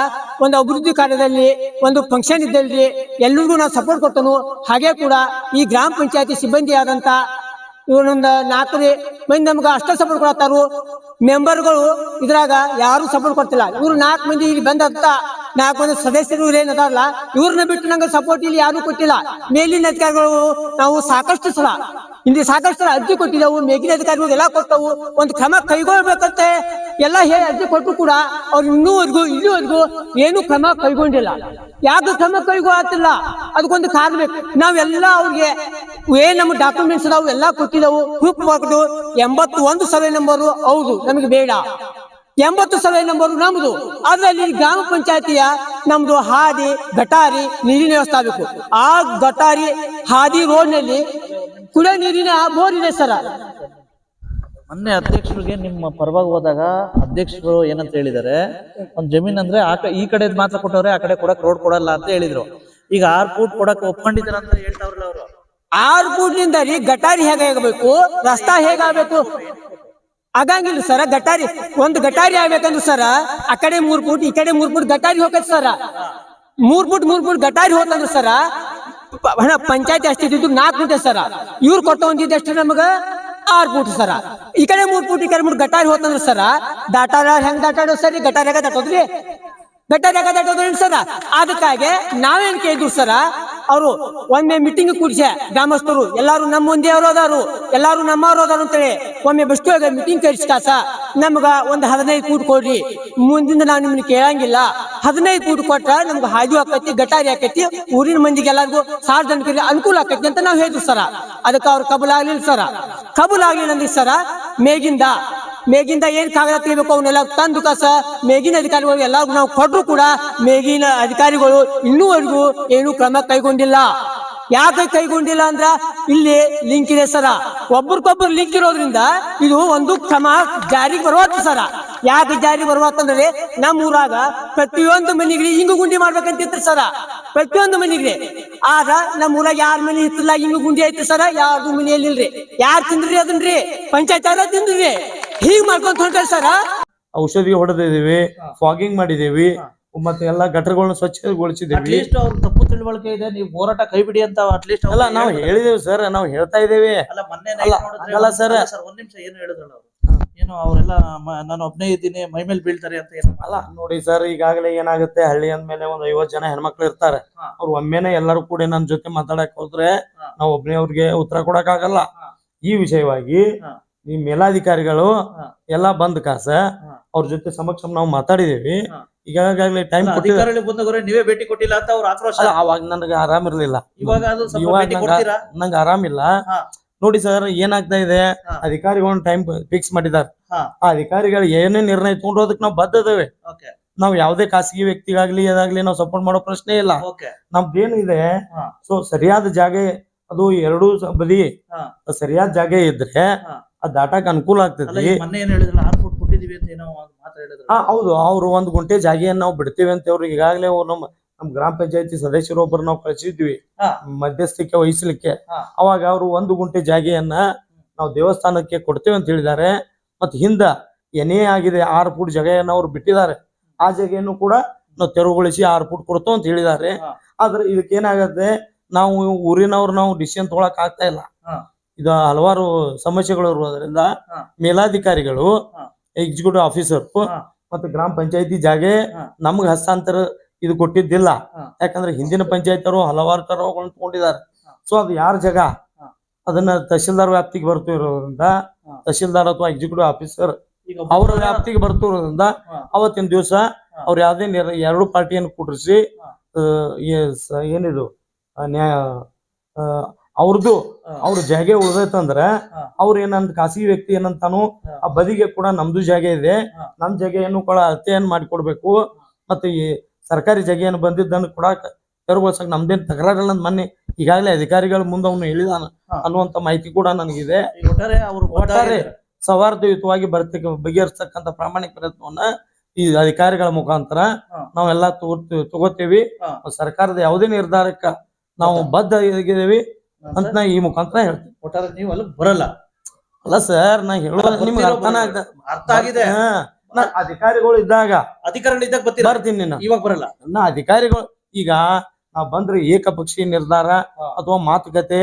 ಒಂದು ಅಭಿವೃದ್ಧಿ ಕಾರ್ಯದಲ್ಲಿ ಒಂದು ಫಂಕ್ಷನ್ ಇದ್ದಲ್ಲಿ ಎಲ್ಲರಿಗೂ ನಾವು ಸಪೋರ್ಟ್ ಕೊಟ್ಟನು. ಹಾಗೆ ಕೂಡ ಈ ಗ್ರಾಮ ಪಂಚಾಯತಿ ಸಿಬ್ಬಂದಿ ಆದಂತ ಇವನೊಂದು 4 ಮಂದಿ ನಮ್ಗೆ ಅಷ್ಟ ಸಪೋರ್ಟ್ ಕೊಡ್ತಾರು. ಮೆಂಬರ್ಗಳು ಇದ್ರಾಗ ಯಾರು ಸಪೋರ್ಟ್ ಕೊಡ್ತಿಲ್ಲ. ಇವ್ರು 4 ಮಂದಿ ಇಲ್ಲಿ ಬಂದಂತ 4 ಮಂದಿ ಸದಸ್ಯರು ಏನದಾರಲ್ಲ ಇವ್ರನ್ನ ಬಿಟ್ಟು ನಂಗೆ ಸಪೋರ್ಟ್ ಇಲ್ಲಿ ಯಾರು ಕೊಟ್ಟಿಲ್ಲ. ಮೇಲಿನ ಅಧಿಕಾರಿಗಳು ನಾವು ಸಾಕಷ್ಟು ಸಲ ಅರ್ಜಿ ಕೊಟ್ಟಿದ್ದೆವು. ಮೇಲಿನ ಅಧಿಕಾರಿಗಳು ಎಲ್ಲ ಕೊಟ್ಟವು. ಒಂದು ಕ್ರಮ ಕೈಗೊಳ್ಬೇಕಂತ ಎಲ್ಲ ಹೇಳಿ ಅರ್ಜಿ ಕೊಟ್ಟು ಕೂಡ ಅವ್ರು ಇಲ್ಲಿವರೆಗೂ ಏನು ಕ್ರಮ ಕೈಗೊಂಡಿಲ್ಲ. ಯಾಕೆ ಕ್ರಮ ಕೈಗೊಳ್ಳತ್ತಿಲ್ಲ ಅದಕ್ಕೊಂದು ಕಾರಣ ಬೇಕು. ನಾವೆಲ್ಲ ಅವ್ರಿಗೆ ನಮ್ಮ ಡಾಕ್ಯುಮೆಂಟ್ಸ್ ನಾವು ಎಲ್ಲ ಕೊಟ್ಟಿದ್ದೆವು. ಪ್ರೂಫ್ ಮಾಡುದು 81 ಸರ್ವೆ ನಂಬರು ಹೌದು ನಮಗೆ ಬೇಡ. 80 ಸರ್ವೆ ನಂಬರು ನಮ್ದು. ಅದ್ರಲ್ಲಿ ಗ್ರಾಮ ಪಂಚಾಯತಿಯ ನಮ್ದು ಹಾದಿ ಗಟಾರಿ ನೀರಿನ ವ್ಯವಸ್ಥೆ ಆಗಬೇಕು. ಆ ಗಟಾರಿ ಹಾದಿ ರೋಡ್ ನಲ್ಲಿ ಕುಡಿಯೋ ನೀರಿನ ಬೋರ್ ಇದೆ ಸರ್. ಮೊನ್ನೆ ಅಧ್ಯಕ್ಷರಿಗೆ ನಿಮ್ಮ ಪರವಾಗಿ ಹೋದಾಗ ಅಧ್ಯಕ್ಷರು ಏನಂತ ಹೇಳಿದಾರೆ, ಒಂದ್ ಜಮೀನ್ ಅಂದ್ರೆ ಈ ಕಡೆ ಮಾತ್ರ ಕೊಟ್ಟವ್ರೆ, ಆ ಕಡೆ ಕೊಡಕ್ ರೋಡ್ ಕೊಡಲ್ಲ ಅಂತ ಹೇಳಿದ್ರು. ಈಗ 6 ಫೂಟ್ ಕೊಡಕ್ ಒಪ್ಕೊಂಡಿದಾರ ಅಂತ ಹೇಳ್ತಾವ್ರಲ್ಲ ಅವರು. 6 ಫೂಟ್ನಿಂದ ರೀ ಗಟಾರಿ ಹೇಗಾಗಬೇಕು, ರಸ್ತಾ ಹೇಗಾಗಬೇಕು ಆಗಂಗಿಲ್ಲ ಸರ. ಒಂದು ಗಟಾರಿ ಆಗ್ಬೇಕಂದ್ರೆ ಸರ ಆ ಕಡೆ 3 ಫೂಟ್ ಈ ಕಡೆ 3 ಫೂಟ್ ಗಟಾರಿ ಹೋಗತ್ ಸರ. 3 ಫೂಟ್ ಗಟಾರಿ ಹೋತಂದ್ರ ಸರ ಹಣ ಪಂಚಾಯತಿ ಅಷ್ಟಿದ್ದು 4 ಫೂಟ್ ಸರ. ಇವ್ರು ಕೊಟ್ಟ ಒಂದಿದ್ದು ಎಷ್ಟು ನಮಗ 6 ಫೂಟ್ ಸರ. ಈ ಕಡೆ 3 ಫೂಟ್ ಈ ಕಡೆ 3 ಗಟಾರಿ ಹೋತಂದ್ರ ಸರ ಹೆಂಗ್ ದಾಟಾಡೋ ಸರಿ ಗಟಾರಿಯಾಗ ದಾಟೋದ್ರಿ ಸರ. ಅದಕ್ಕಾಗಿ ನಾವೇನ್ ಕೇಳಿದ್ವಿ ಸರ, ಅವರು ಒಮ್ಮೆ ಮೀಟಿಂಗ್ ಕೂಡಿಸ ಗ್ರಾಮಸ್ಥರು ಎಲ್ಲಾರು ನಮ್ಮ ಮುಂದೆಯವರು ಅದಾರು, ಎಲ್ಲಾರು ನಮ್ಮವ್ರು ಅದಾರು ಅಂತೇಳಿ ಒಮ್ಮೆ ಬಸ್ತು ಮೀಟಿಂಗ್ ಕರಿಸ್ಕಾಸ ನಮ್ಗ ಒಂದು 15 ಫೂಟ್ ಕೊಡ್ರಿ, ಮುಂದಿಂದ ನಾವ್ ನಿಮ್ನ ಕೇಳಂಗಿಲ್ಲ. 15 ಫೂಟ್ ಕೊಟ್ರ ನಮ್ಗೆ ಹಾದಿ ಆಕೈತಿ, ಗಟಾರಿ ಆಕೈತಿ, ಊರಿನ ಮಂದಿಗೆ ಎಲ್ಲಾರ್ಗು ಸಾರ್ವಜನಿಕರಿಗೆ ಅನುಕೂಲ ಆಕೈತಿ ಅಂತ ನಾವ್ ಹೇಳಿದ್ವಿ ಸರ. ಅದಕ್ಕೆ ಅವ್ರು ಕಬೂಲಾಗ್ಲಿಲ್ಲ ಸರ. ಕಬೂಲಾಗ್ಲಿಲ್ಲ ಅಂದ್ರೆ ಸರ ಮೇಗಿಂದ ಏನ್ ಕಾಗದ ತೆಗಿಬೇಕು ಅವನ್ನೆಲ್ಲ ತಂದು ಕಾಸ ಮೇಗಿನ ಅಧಿಕಾರಿಗಳು ಎಲ್ಲಾರ್ಗು ನಾವು ಕೊಟ್ಟರು ಕೂಡ ಮೇಗಿನ ಅಧಿಕಾರಿಗಳು ಇನ್ನೂವರೆಗೂ ಏನು ಕ್ರಮ ಕೈಗೊಂಡಿಲ್ಲ. ಯಾಕೆ ಕೈಗೊಂಡಿಲ್ಲ ಅಂದ್ರ ಇಲ್ಲಿ ಲಿಂಕ್ ಇದೆ ಸರ. ಒಬ್ರಿಗೊಬ್ರು ಲಿಂಕ್ ಇರೋದ್ರಿಂದ ಇದು ಒಂದು ಕ್ರಮ ಜಾರಿಗೆ ಬರುವತ್ತು ಸರ. ಯಾಕೆ ಜಾರಿಗೆ ಬರುವತ್ತಂದ್ರೆ ನಮ್ಮ ಊರಾಗ ಪ್ರತಿಯೊಂದು ಮನೆಗೆ ಹಿಂಗು ಗುಂಡಿ ಮಾಡ್ಬೇಕಂತಿತ್ತು ಸರ. ಪ್ರತಿಯೊಂದು ಮನೆಗೆ. ಆಗ ನಮ್ಮ ಊರಾಗ 6 ಮನೆ ಇತ್ತಿಲ್ಲ ಹಿಂಗು ಗುಂಡಿ ಐತಿ ಸರ. 2 ಮನೆಯಲ್ಲಿ ಇಲ್ರಿ. ಯಾರು ತಿಂದ್ರಿ ಅದನ್ರಿ? ಪಂಚಾಯತ್ ಅವ್ರ ತಿಂದ್ರಿ. ಹೀಗ್ ಮಾಡ್ಕೊಂತ ಹೊಂಟ್ರಿ ಸರ. ಔಷಧಿ ಹೊಡೆದಿದೀವಿ, ಫಾಗಿಂಗ್ ಮಾಡಿದೀವಿ, ಮತ್ತೆ ಎಲ್ಲಾ ಗಟರ್ಗಳನ್ನ ಸ್ವಚ್ಛಗೊಳಿಸಿದ್ದೀವಿ. ಅಟ್ಲೀಸ್ಟ್ ಅವ್ರ ತಪ್ಪು ತಿಳುವಳಿಕೆ ಇದೆ, ನೀವು ಹೋರಾಟ ಕೈ ಬಿಡಿ ಅಂತ ಅಟ್ಲೀಸ್ಟ್ ಅಲ್ಲ ನಾವು ಹೇಳಿದೇವಿ ಸರ್, ನಾವು ಹೇಳ್ತಾ ಇದ್ದೇವೆ. ಅಲ್ಲ ಮೊನ್ನೆ ಅಲ್ಲ, ಅಲ್ಲ sir. ಒಂದ್ ನಿಮಿಷ ಏನು ಹೇಳಿದ್ರಲ್ಲ ಅವರು, ಏನು ಅವರೆಲ್ಲ ನಾನು ಒಬ್ನೇ ಇದ್ದೀನಿ ಮೈ ಮೇಲೆ ಬೀಳ್ತಾರೆ ಅಂತ ಏನು ಅಲ್ಲ ನೋಡಿ ಸರ್, ಈಗಾಗಲೇ ಏನಾಗುತ್ತೆ, ಹಳ್ಳಿ ಅಂದ್ಮೇಲೆ ಒಂದ್ 50 ಜನ ಹೆಣ್ಮಕ್ಳು ಇರ್ತಾರೆ. ಅವ್ರು ಒಮ್ಮೆನೆ ಎಲ್ಲರೂ ಕೂಡ ನನ್ ಜೊತೆ ಮಾತಾಡಕ್ ಹೋದ್ರೆ ನಾವು ಒಬ್ನೇ ಅವ್ರಿಗೆ ಉತ್ತರ ಕೊಡಕ್ ಆಗಲ್ಲ. ಈ ವಿಷಯವಾಗಿ ಈ ಮೇಲಾಧಿಕಾರಿಗಳು ಎಲ್ಲಾ ಬಂದ್ ಕಾಸ ಅವ್ರ ಜೊತೆ ಸಮಕ್ಷಮ ನಾವು ಮಾತಾಡಿದೇವಿ. ಈಗಾಗಲೇ ಟೈಮ್ ಅಧಿಕಾರಿಗಳು ಬಂದವರೆ ನೀವೇ ಭೇಟಿ ಕೊಟ್ಟಿಲ್ಲ ಅಂತ ಅವ್ರ ಆಕ್ರೋಶ. ಅವಾಗ ನನಗೆ ಆರಾಮ್ ಇರ್ಲಿಲ್ಲ, ಇವಾಗ ಅದು ಸ್ವಲ್ಪ ಇವಾಗ ಭೇಟಿ ಕೊಡ್ತೀರಾ? ನಂಗೆ ಆರಾಮಿಲ್ಲ. ನೋಡಿ ಸರ್, ಏನಾಗ್ತಾ ಇದೆ, ಅಧಿಕಾರಿಗಳು ಟೈಮ್ ಫಿಕ್ಸ್ ಮಾಡಿದಾರೆ. ಆ ಅಧಿಕಾರಿಗಳು ಏನೇ ನಿರ್ಣಯ ತಗೊಂಡು ಅದಕ್ಕೆ ನಾವು ಬದ್ಧದೇವೆ. ನಾವು ಯಾವುದೇ ಖಾಸಗಿ ವ್ಯಕ್ತಿಗಾಗ್ಲಿ ಅದಾಗ್ಲಿ ನಾವು ಸಪೋರ್ಟ್ ಮಾಡೋ ಪ್ರಶ್ನೆ ಇಲ್ಲ. ನಮ್ದೇನಿದೆ, ಸೊ ಸರಿಯಾದ ಜಾಗ ಅದು ಎರಡೂ ಬದಿ ಸರಿಯಾದ ಜಾಗ ಇದ್ರೆ ಆ ದಾಟಾಕ್ ಅನುಕೂಲ ಆಗ್ತದೆ. ಮೊನ್ನೆ ಏನ್ ಹೇಳಿದ್ರಲ್ಲ 6 ಫುಟ್ ಕೊಟ್ಟಿದೀವಿ ಅಂತ ಏನೋ ಮಾತಾಡಿದ್ರು. ಹೌದು, ಅವ್ರು 1 ಗುಂಟೆ ಜಾಗೆಯನ್ನು ನಾವು ಬಿಡ್ತೇವೆ ಅಂತ ಅವ್ರಿಗೆ ಈಗಾಗಲೇ ನಮ್ ಗ್ರಾಮ ಪಂಚಾಯತಿ ಸದಸ್ಯರು ಒಬ್ಬರು ನಾವು ಕಳಿಸಿದ್ವಿ ಮಧ್ಯಸ್ಥಿಕೆ ವಹಿಸ್ಲಿಕ್ಕೆ. ಅವಾಗ ಅವರು 1 ಗುಂಟೆ ಜಾಗೆಯನ್ನ ನಾವು ದೇವಸ್ಥಾನಕ್ಕೆ ಕೊಡ್ತೇವೆ ಅಂತ ಹೇಳಿದ್ದಾರೆ. ಮತ್ತೆ ಹಿಂದ ಏನೇ ಆಗಿದೆ 6 ಫುಟ್ ಜಾಗೆಯನ್ನು ಅವ್ರು ಬಿಟ್ಟಿದ್ದಾರೆ. ಆ ಜಾಗೆಯನ್ನು ಕೂಡ ನಾವು ತೆರವುಗೊಳಿಸಿ 6 ಫುಟ್ ಕೊಡ್ತೇವೆ ಅಂತ ಹೇಳಿದ್ದಾರೆ. ಆದ್ರೆ ಇದಕ್ಕೆ ಏನಾಗತ್ತೆ, ನಾವು ಊರಿನವ್ರು ನಾವು ಡಿಸಿಷನ್ ತಗೊಳಕ್ ಆಗ್ತಾ ಇಲ್ಲ. ಇದು ಹಲವಾರು ಸಮಸ್ಯೆಗಳು ಇರುವುದರಿಂದ ಮೇಲಾಧಿಕಾರಿಗಳು, ಎಕ್ಸಿಕ್ಯೂಟಿವ್ ಆಫೀಸರ್ ಮತ್ತೆ ಗ್ರಾಮ ಪಂಚಾಯತಿ ಜಾಗೆ ನಮ್ಗೆ ಹಸ್ತಾಂತರ ಇದು ಕೊಟ್ಟಿದ್ದಿಲ್ಲ. ಯಾಕಂದ್ರೆ ಹಿಂದಿನ ಪಂಚಾಯತ್ ಅವರು ಹಲವಾರು ತರಗಳನ್ನು ತಗೊಂಡಿದ್ದಾರೆ. ಸೊ ಅದು ಯಾರ ಜಾಗ ಅದನ್ನ ತಹಶೀಲ್ದಾರ್ ವ್ಯಾಪ್ತಿಗೆ ಬರ್ತಿರೋದ್ರಿಂದ, ತಹಶೀಲ್ದಾರ್ ಅಥವಾ ಎಕ್ಸಿಕ್ಯೂಟಿವ್ ಆಫೀಸರ್ ಅವರ ವ್ಯಾಪ್ತಿಗೆ ಬರ್ತಿರೋದ್ರಿಂದ ಅವತ್ತಿನ ದಿವಸ ಅವ್ರು ಯಾವ್ದೇ 2 ಪಾರ್ಟಿಯನ್ನು ಕೂಡಿಸಿ ಏನಿದು ನ್ಯಾಯ ಅವ್ರದ್ದು ಅವ್ರ ಜಾಗೆ ಉಳ್ದೈತಂದ್ರ ಅವ್ರ ಏನಂತ ಖಾಸಗಿ ವ್ಯಕ್ತಿ ಏನಂತಾನು ಆ ಬದಿಗೆ ಕೂಡ ನಮ್ದು ಜಾಗ ಇದೆ, ನಮ್ ಜಾಗೆಯನ್ನು ಕೂಡ ಅಳತೆಯನ್ನು ಮಾಡಿಕೊಡ್ಬೇಕು. ಮತ್ತೆ ಈ ಸರ್ಕಾರಿ ಜಾಗೆಯನ್ನು ಬಂದಿದ್ದನ್ನು ಕೂಡ ತೆರವುಗೊಳಿಸಕ್ ನಮ್ದೇನ್ ತಕರಾರಿಲ್ಲ ಅಂತ ಮೊನ್ನೆ ಈಗಾಗಲೇ ಅಧಿಕಾರಿಗಳ ಮುಂದೆ ಅವನು ಹೇಳಿದಾನ ಅನ್ನುವಂತ ಮಾಹಿತಿ ಕೂಡ ನನಗಿದೆ. ಒಟ್ಟಾರೆ ಸೌಹಾರ್ದಯುತವಾಗಿ ಬಗೆಹರಿಸತಕ್ಕಂತ ಪ್ರಾಮಾಣಿಕ ಪ್ರಯತ್ನವನ್ನ ಈ ಅಧಿಕಾರಿಗಳ ಮುಖಾಂತರ ನಾವೆಲ್ಲ ತಗೋತೇವಿ. ಸರ್ಕಾರದ ಯಾವುದೇ ನಿರ್ಧಾರಕ್ಕ ನಾವು ಬದ್ಧ ಆಗಿದ್ದೇವೆ ಅಂತ ನಾ ಈ ಮುಖಾಂತರ ಹೇಳ್ತೀನಿ. ಒಟ್ಟಾರೆ ನೀವು ಅಲ್ಲಿ ಬರಲ್ಲ. ಅಲ್ಲ ಸರ್, ನಾ ಹೇಳೋದು ನಿಮ್ಗೆ ಅರ್ಥ ಆಗಿದೆ. ಅಧಿಕಾರಿಗಳು ಇದ್ದಾಗ ಬರ್ತೀನಿ, ಇವಾಗ ಬರಲ್ಲ. ನಾ ಅಧಿಕಾರಿಗಳು ಈಗ ನಾವ್ ಬಂದ್ರೆ ಏಕಪಕ್ಷೀಯ ನಿರ್ಧಾರ ಅಥವಾ ಮಾತುಕತೆ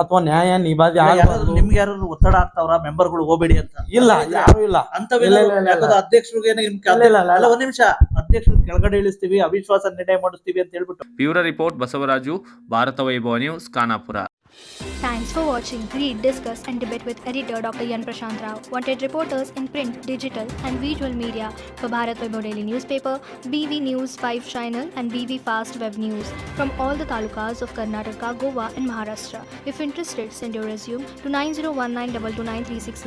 ಅಥವಾ ನ್ಯಾಯ ನಿಬಾಧಿ ನಿಮ್ಗೆ ಯಾರು ಒತ್ತಡ ಆಗ್ತಾವ್ರ ಮೆಂಬರ್ಗಳು ಹೋಗ್ಬೇಡಿ ಅಂತ? ಇಲ್ಲ, ಯಾರು ಇಲ್ಲ ಅಂತ ಅಧ್ಯಕ್ಷರಿಗೆ ಒಂದ್ ನಿಮಿಷ ಅಧ್ಯಕ್ಷರು ಕೆಳಗಡೆ ಇಳಿಸ್ತೀವಿ, ಅವಿಶ್ವಾಸ ನಿರ್ಣಯ ಮಾಡಿಸ್ತೀವಿ ಅಂತ ಹೇಳ್ಬಿಟ್ಟು. ಬ್ಯೂರೋ ರಿಪೋರ್ಟ್ ಬಸವರಾಜು, ಭಾರತ ವೈಭವ news, Khanapur. Thanks for watching. Read, discuss and debate with editor Dr. Yan Prashant Rao. Wanted reporters in print, digital and visual media for Bharat Vaibhav Daily Newspaper, BV News 5 Channel and BV Fast Web News from all the talukas of Karnataka, Goa and Maharashtra. If interested, send your resume to 9019229369.